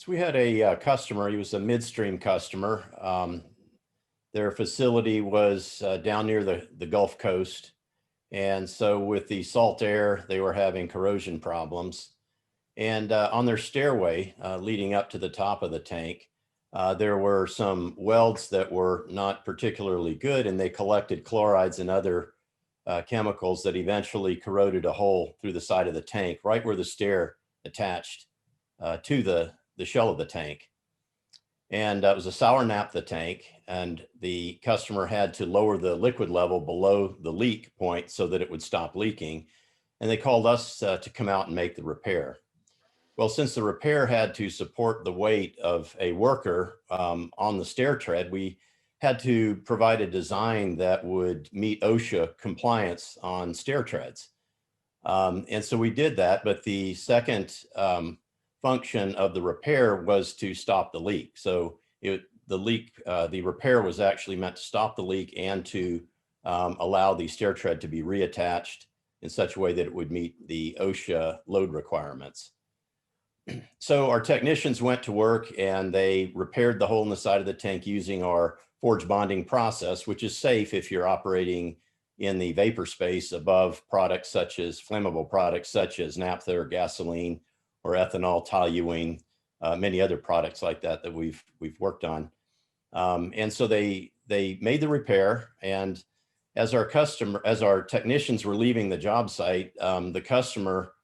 So we had a customer, he was a midstream customer. Their facility was down near the Gulf Coast. And so with the salt air, they were having corrosion problems. And on their stairway leading up to the top of the tank, there were some welds that were not particularly good, and they collected chlorides and other chemicals that eventually corroded a hole through the side of the tank, right where the stair attached to the shell of the tank. And it was a sour naphtha tank, and the customer had to lower the liquid level below the leak point so that it would stop leaking. And they called us to come out and make the repair. Well, since the repair had to support the weight of a worker on the stair tread, we had to provide a design that would meet OSHA compliance on stair treads. And so we did that, but the second function of the repair was to stop the leak. So the repair was actually meant to stop the leak and to allow the stair tread to be reattached in such a way that it would meet the OSHA load requirements. So our technicians went to work and they repaired the hole in the side of the tank using our forge bonding process, which is safe if you're operating in the vapor space above products such as flammable products such as naphtha or gasoline or ethanol, toluene, many other products like that we've worked on. And so they made the repair, and as our technicians were leaving the job site, the customer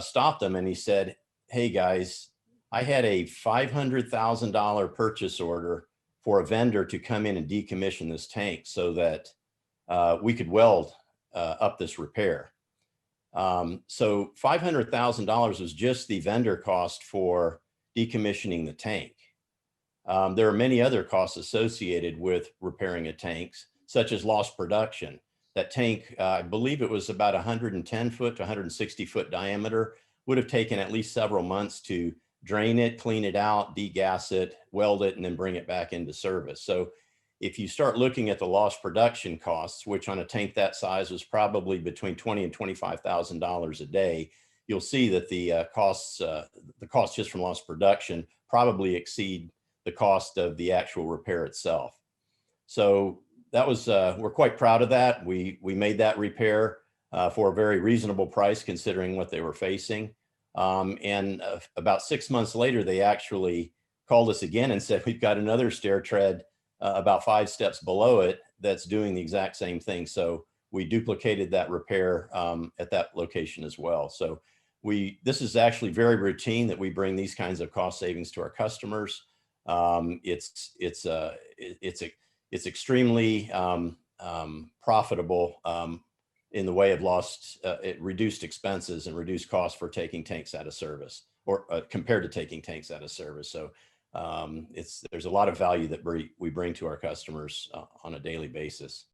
stopped them and he said, "Hey guys, I had a $500,000 purchase order for a vendor to come in and decommission this tank so that we could weld up this repair." So $500,000 was just the vendor cost for decommissioning the tank. There are many other costs associated with repairing a tank, such as lost production. That tank, I believe it was about 110 foot to 160 foot diameter, would have taken at least several months to drain it, clean it out, degas it, weld it, and then bring it back into service. So if you start looking at the lost production costs, which on a tank that size was probably between $20,000 and $25,000 a day, you'll see that the costs just from lost production probably exceed the cost of the actual repair itself. So that was we're quite proud of that. We made that repair for a very reasonable price considering what they were facing. And about 6 months later, they actually called us again and said, "We've got another stair tread about 5 steps below it that's doing the exact same thing." So we duplicated that repair at that location as well. So this is actually very routine that we bring these kinds of cost savings to our customers. It's extremely profitable in the way of reduced expenses and reduced costs for taking tanks out of service, or compared to taking tanks out of service. So there's a lot of value that we bring to our customers on a daily basis.